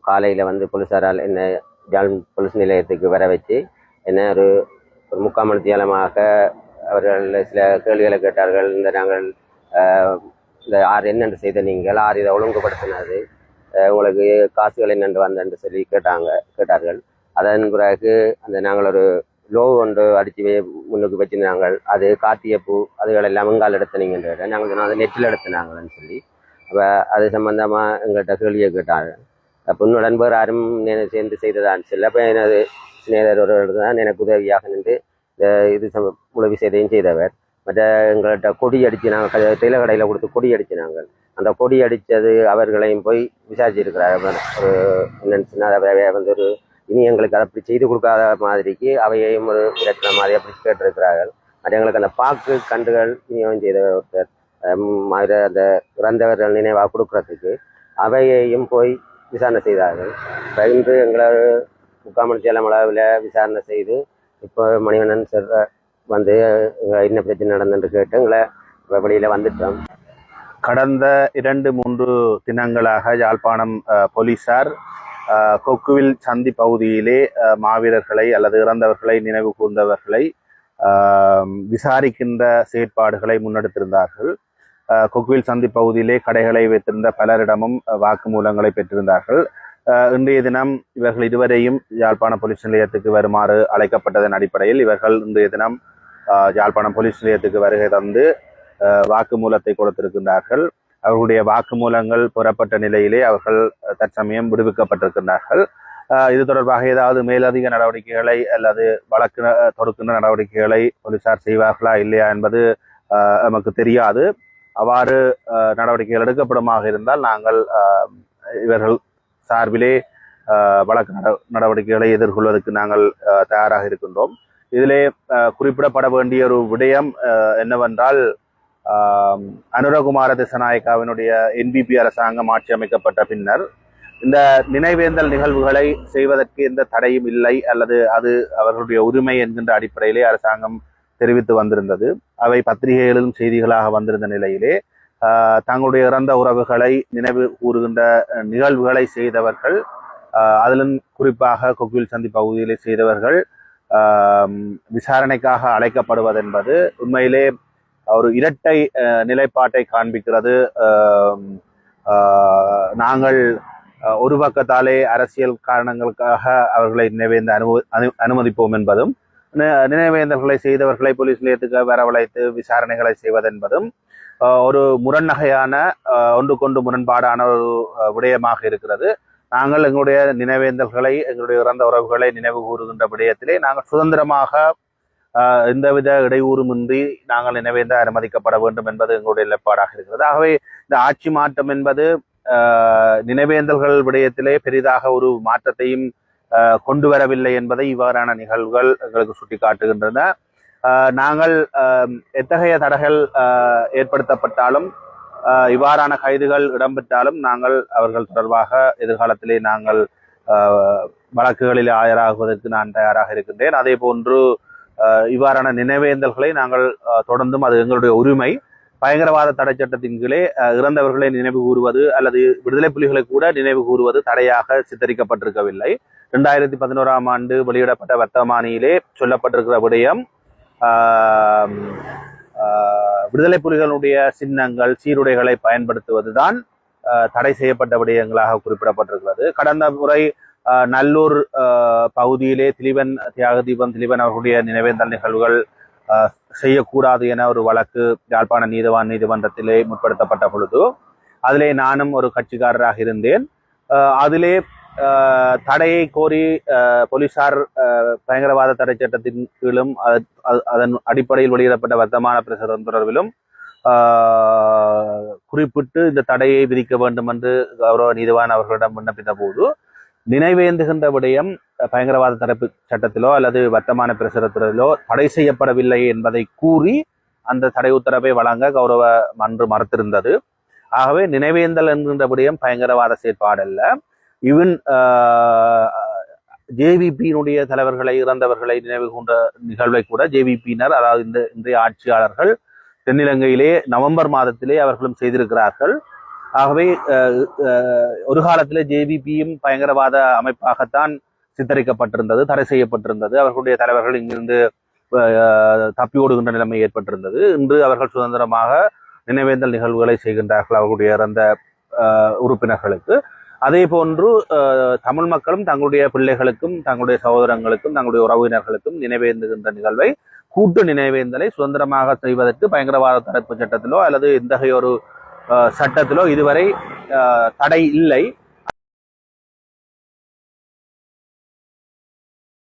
காலையில் வந்து போலீஸாரால் என்ன ஜாழ் போலீஸ் நிலையத்துக்கு வர வச்சு என்ன ஒரு 3/4 மணி நேரமாக அவர்கள் சில கேள்விகளை கேட்டார்கள். நாங்கள் இந்த ஆறு என்னென்று செய்த நீங்கள் ஆறு இதை ஒழுங்குபடுத்தினது உங்களுக்கு காசுகள் என்னென்று வந்தென்று சொல்லி கேட்டார்கள். அதன் பிறகு நாங்கள் ஒரு லோ ஒன்று அடித்து முன்னுக்கு வச்சிருந்தாங்க. அது காட்டிய பூ அதுகள் எல்லாம் எங்கால் எடுத்தனீங்கன்ற நாங்கள் அதை நெற்றில் எடுத்தினாங்கன்னு சொல்லி அப்போ அது சம்பந்தமாக எங்கள்கிட்ட கேள்வியை கேட்டாங்க. அப்போ உன்னுடன் வேறு யாரும் சேர்ந்து செய்ததான்னு சொல்லி அப்போ எனது சிநேகர் ஒரு தான் எனக்கு உதவியாக நின்று இது முழு விஷயத்தையும் செய்தவர். மற்ற எங்கள்கிட்ட கொடி அடித்து நாங்கள் தைல கடையில் கொடுத்து கொடி அடித்து நாங்கள் அந்த கொடி அடித்தது அவர்களையும் போய் விசாரிச்சிருக்கிறார். ஒரு என்னென்னு சொன்னால் அதை வந்து ஒரு இனி எங்களுக்கு அதை அப்படி செய்து கொடுக்காத மாதிரிக்கு அவையையும் ஒரு இறக்கிற மாதிரி அப்படி கேட்டிருக்கிறார்கள். அது எங்களுக்கு அந்த பாக்கு கன்றுகள் விநியோகம் செய்த ஒருத்தர் அந்த இறந்தவர்கள் நினைவாக கொடுக்கறதுக்கு அவையையும் போய் விசாரணை செய்தார்கள். இன்று எங்களை 3/4 மணி நேரம் அளவில் விசாரணை செய்து இப்போ மணிவண்ணன் சார் வந்து என்ன பிரச்சனை நடந்துன்னு கேட்டு எங்களை வெளியில் வந்துட்டோம். கடந்த 2-3 தினங்களாக யாழ்ப்பாணம் போலீசார் கொக்குவில் சந்தி பகுதியிலே மாவீரர்களை அல்லது இறந்தவர்களை நினைவு கூர்ந்தவர்களை விசாரிக்கின்ற செயற்பாடுகளை முன்னெடுத்திருந்தார்கள். கொக்குவில் சந்தி பகுதியிலே கடைகளை வைத்திருந்த பலரிடமும் வாக்குமூலங்களை பெற்றிருந்தார்கள். இன்றைய தினம் இவர்கள் இருவரையும் யாழ்ப்பாணம் போலீஸ் நிலையத்துக்கு வருமாறு அழைக்கப்பட்டதன் அடிப்படையில் இவர்கள் இன்றைய தினம் யாழ்ப்பாணம் போலீஸ் நிலையத்துக்கு வருகை தந்து வாக்குமூலத்தை கொடுத்திருக்கின்றார்கள். அவர்களுடைய வாக்குமூலங்கள் பெறப்பட்ட நிலையிலே அவர்கள் தற்சமயம் விடுவிக்கப்பட்டிருக்கின்றார்கள். இது தொடர்பாக ஏதாவது மேலதிக நடவடிக்கைகளை அல்லது வழக்கு தொடுக்கின்ற நடவடிக்கைகளை போலீசார் செய்வார்களா இல்லையா என்பது நமக்கு தெரியாது. அவ்வாறு நடவடிக்கைகள் எடுக்கப்படுமாக இருந்தால் நாங்கள் இவர்கள் சார்பிலே வழக்கு நடவடிக்கைகளை எதிர்கொள்வதற்கு நாங்கள் தயாராக இருக்கின்றோம். இதிலே குறிப்பிடப்பட வேண்டிய ஒரு விடயம் என்னவென்றால், அனுரகுமார திசாநாயக்காவினுடைய NPP அரசாங்கம் ஆட்சி அமைக்கப்பட்ட பின்னர் இந்த நினைவேந்தல் நிகழ்வுகளை செய்வதற்கு எந்த தடையும் இல்லை அல்லது அது அவர்களுடைய உரிமை என்கின்ற அடிப்படையிலே அரசாங்கம் தெரிவித்து வந்திருந்தது. அவை பத்திரிகைகளிலும் செய்திகளாக வந்திருந்த நிலையிலே தங்களுடைய இறந்த உறவுகளை நினைவு கூறுகின்ற நிகழ்வுகளை செய்தவர்கள், அதிலும் குறிப்பாக கொக்குவில் சந்தி பகுதியிலே செய்தவர்கள் விசாரணைக்காக அழைக்கப்படுவதென்பது உண்மையிலே ஒரு இரட்டை நிலைப்பாட்டை காண்பிக்கிறது. நாங்கள் ஒரு பக்கத்தாலே அரசியல் காரணங்களுக்காக அவர்களை நினைவேந்த அனுமதிப்போம் என்பதும், நினைவேந்தல்களை செய்தவர்களை போலீஸ் நிலையத்துக்கு வரவழைத்து விசாரணைகளை செய்வதென்பதும் ஒரு முரண்நகையான ஒன்றுக்கொண்டு முரண்பாடான ஒரு விடயமாக இருக்கிறது. நாங்கள் எங்களுடைய நினைவேந்தல்களை எங்களுடைய இறந்த உறவுகளை நினைவு கூறுகின்ற விடயத்திலே நாங்கள் சுதந்திரமாக எந்தவித இடையூறுமின்றி நாங்கள் நினைவேந்த அனுமதிக்கப்பட வேண்டும் என்பது எங்களுடைய நிலைப்பாடாக இருக்கிறது. ஆகவே இந்த ஆட்சி மாற்றம் என்பது நினைவேந்தல்கள் விடயத்திலே பெரிதாக ஒரு மாற்றத்தையும் கொண்டு வரவில்லை என்பதை இவ்வாறான நிகழ்வுகள் எங்களுக்கு சுட்டிக்காட்டுகின்றன. நாங்கள் எத்தகைய தடைகள் ஏற்படுத்தப்பட்டாலும் இவ்வாறான கைதுகள் இடம்பெற்றாலும் நாங்கள் அவர்கள் தொடர்பாக எதிர்காலத்திலே நாங்கள் வழக்குகளில் ஆஜராகுவதற்கு நான் தயாராக இருக்கின்றேன். அதே போன்று இவ்வாறான நினைவேந்தல்களை நாங்கள் தொடர்ந்தும், அது எங்களுடைய உரிமை. பயங்கரவாத தடை சட்டத்தின் கீழே இறந்தவர்களை நினைவு கூறுவது அல்லது விடுதலை புலிகளை கூட நினைவு கூறுவது தடையாக சித்தரிக்கப்பட்டிருக்கவில்லை. 2011ஆம் ஆண்டு வெளியிடப்பட்ட வர்த்தமானியிலே சொல்லப்பட்டிருக்கிற விடயம் விடுதலை புலிகளுடைய சின்னங்கள் சீருடைகளை பயன்படுத்துவதுதான் தடை செய்யப்பட்ட விடயங்களாக குறிப்பிடப்பட்டிருக்கிறது. கடந்த முறை நல்லூர் பகுதியிலே தியாகதீபம் திலீபன் அவர்களுடைய நினைவேந்தல் நிகழ்வுகள் செய்யக்கூடாது என ஒரு வழக்கு யாழ்ப்பாண நீதிமன்றத்திலே முற்படுத்தப்பட்ட பொழுது அதிலே நானும் ஒரு கட்சிக்காரராக இருந்தேன். அதிலே தடையை கோரி போலீசார் பயங்கரவாத தடை சட்டத்தின் கீழும் அதன் அடிப்படையில் வெளியிடப்பட்ட வர்த்தமான பிரசுரம் தொடர்பிலும் குறிப்பிட்டு இந்த தடையை விதிக்க வேண்டும் என்று கௌரவ நீதிவான் அவர்களிடம் விண்ணப்பித்த போது, நினைவேந்துகின்ற விடயம் பயங்கரவாத தடுப்பு சட்டத்திலோ அல்லது வர்த்தமான பிரசுரத்திலோ தடை செய்யப்படவில்லை என்பதை கூறி அந்த தடை உத்தரவை வழங்க கௌரவ மன்று மறுத்திருந்தது. ஆகவே நினைவேந்தல் என்கின்ற விடயம் பயங்கரவாத செயற்பாடல்ல. ஈவன் ஜேவிபியினுடைய தலைவர்களை இறந்தவர்களை நினைவு கூர்ந்த நிகழ்வை கூட ஜேவிபியினர், அதாவது இன்றைய ஆட்சியாளர்கள் தென்னிலங்கையிலே நவம்பர் மாதத்திலே அவர்களும் செய்திருக்கிறார்கள். ஆகவே ஒரு காலத்தில் ஜேவிபியும் பயங்கரவாத அமைப்பாகத்தான் சித்தரிக்கப்பட்டிருந்தது, தடை செய்யப்பட்டிருந்தது. அவர்களுடைய தலைவர்கள் இங்கிருந்து தப்பி ஓடுகின்ற நிலைமை ஏற்பட்டிருந்தது. இன்று அவர்கள் சுதந்திரமாக நினைவேந்தல் நிகழ்வுகளை செய்கின்றார்கள் அவர்களுடைய இறந்த உறுப்பினர்களுக்கு. அதே போன்று தமிழ் மக்களும் தங்களுடைய பிள்ளைகளுக்கும் தங்களுடைய சகோதரங்களுக்கும் தங்களுடைய உறவினர்களுக்கும் நினைவேந்துகின்ற நிகழ்வை, கூட்டு நினைவேந்தலை சுதந்திரமாக செய்வதற்கு பயங்கரவாத தடுப்பு சட்டத்திலோ அல்லது எந்தகைய ஒரு சட்டத்திலோ இதுவரை தடை இல்லை.